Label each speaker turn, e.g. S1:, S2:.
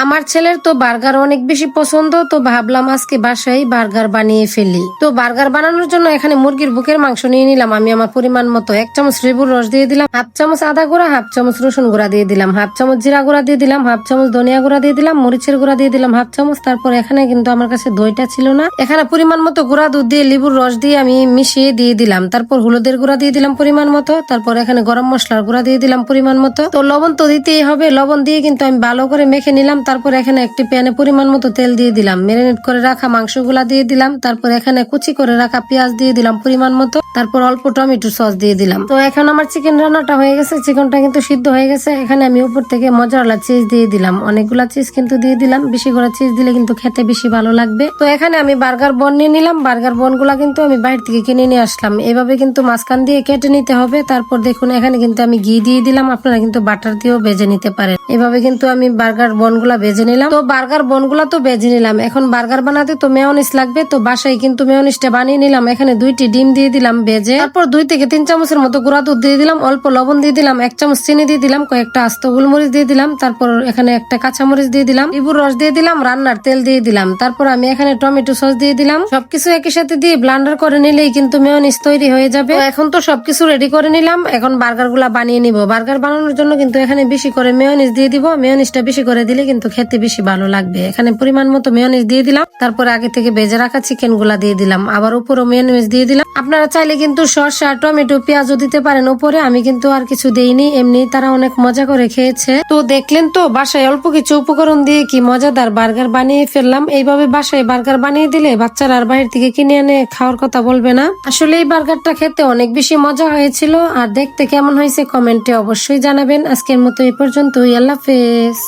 S1: আমার ছেলের তো বার্গার অনেক বেশি পছন্দ, তো ভাবলাম আজকে বাসায় বার্গার বানিয়ে ফেলি। তো বার্গার বানানোর জন্য এখানে মুরগির বুকের মাংস নিয়ে নিলাম আমি আমার পরিমাণ মতো। 1 চামচ লেবুর রস দিয়ে দিলাম, 1/2 চামচ আদা গুঁড়া, 1/2 চামচ রসুন গুঁড়া দিয়ে দিলাম, 1/2 চামচ জিরা গুঁড়া দিয়ে দিলাম, 1/2 চামচ ধনিয়া গুঁড়া দিয়ে দিলাম, মরিচের গুঁড়া দিয়ে দিলাম 1/2 চামচ। তারপর এখানে কিন্তু আমার কাছে দইটা ছিল না, এখানে পরিমাণ মতো গুঁড়া দুধ দিয়ে লেবুর রস দিয়ে আমি মিশিয়ে দিয়ে দিলাম। তারপর হলুদের গুঁড়া দিয়ে দিলাম পরিমাণ মতো, তারপর এখানে গরম মশলার গুঁড়া দিয়ে দিলাম পরিমাণ মতো। তো লবণ তো দিতেই হবে, লবণ দিয়ে কিন্তু আমি ভালো করে মেখে নিলাম। তারপর এখানে একটি প্যানে পরিমাণ মতো তেল দিয়ে দিলাম, ম্যারিনেট করে রাখা মাংসগুলা দিয়ে দিলাম। তারপর এখানে কুচি করে রাখা পেঁয়াজ দিয়ে দিলাম পরিমাণ মতো, তারপর অল্প টমেটো সস দিয়ে দিলাম। তো এখন আমার চিকেন রান্নাটা হয়ে গেছে, চিকেনটা কিন্তু সিদ্ধ হয়ে গেছে। এখানে আমি উপর থেকে মজারালা চিজ দিয়ে দিলাম, অনেকগুলা চিজ কিন্তু দিয়ে দিলাম, বেশি করে চিজ দিলে কিন্তু খেতে বেশি ভালো লাগবে। তো এখানে আমি বার্গার বন নিয়ে নিলাম, বার্গার বন গুলা কিন্তু আমি বাইরে থেকে কিনে নিয়ে আসলাম। এভাবে কিন্তু মাঝখান দিয়ে কেটে নিতে হবে। তারপর দেখুন এখানে কিন্তু আমি ঘি দিয়ে দিলাম, আপনারা কিন্তু বাটার দিয়েও ভেজে নিতে পারেন। এভাবে কিন্তু আমি বার্গার বন গুলা ভেজে নিলাম। তো বার্গার বন গুলা তো ভেজে নিলাম, এখন বার্গার বানাতে তো মেয়োনিজ লাগবে। তো বাসায় কিন্তু মেয়োনিজটা বানিয়ে নিলাম। এখানে 2টি ডিম দিয়ে দিলাম ভেজে, তারপর 2 থেকে 3 চামচের মতো গুঁড়া দুধ দিয়ে দিলাম, অল্প লবণ দিয়ে দিলাম, 1 চামচ চিনি দিয়ে দিলাম, কয়েকটা আস্ত গোলমরিচ দিয়ে দিলাম, তারপর এখানে একটা কাঁচামরিচ দিয়ে দিলাম, লেবুর রস দিয়ে দিলাম, রান্নার তেল দিয়ে দিলাম। তারপর আমি এখানে টমেটো সস দিয়ে দিলাম। সবকিছু একই সাথে দিয়ে ব্লান্ডার করে নিলেই কিন্তু মেয়োনিজ তৈরি হয়ে যাবে। তো এখন তো সবকিছু রেডি করে নিলাম, এখন বার্গার গুলা বানিয়ে নিব। বার্গার বানানোর জন্য কিন্তু এখানে বেশি করে মেয়োনিজ দিয়ে দিব, মেয়োনিজটা বেশি করে দিলে কিন্তু খেতে বেশি ভালো লাগবে। এখানে পরিমাণ মতো মেয়োনিজ দিয়ে দিলাম, তারপর আগে থেকে ভেজে রাখা চিকেন গুলা দিয়ে দিলাম, আবার উপরও মেয়োনিজ দিয়ে দিলাম। আপনারা চাইলে কিন্তু শসা, টমেটো, পেঁয়াজও দিতে পারেন উপরে, আমি কিন্তু আর কিছু দেইনি, এমনি তারা অনেক মজা করে খেয়েছে। তো দেখলেন তো বাসায় অল্প কিছু উপকরণ দিয়ে কি মজাদার বার্গার বানিয়ে ফেললাম। এইভাবে বাসায় বার্গার বানিয়ে দিলে বাচ্চারা আর বাইরে থেকে কিনে এনে খাওয়ার কথা বলবে না। আসলে এই বার্গারটা খেতে অনেক বেশি মজা হয়েছিল, আর দেখতে কেমন হয়েছে কমেন্টে অবশ্যই জানাবেন। আজকের মতো এই পর্যন্তই, আল্লাহ হাফেজ।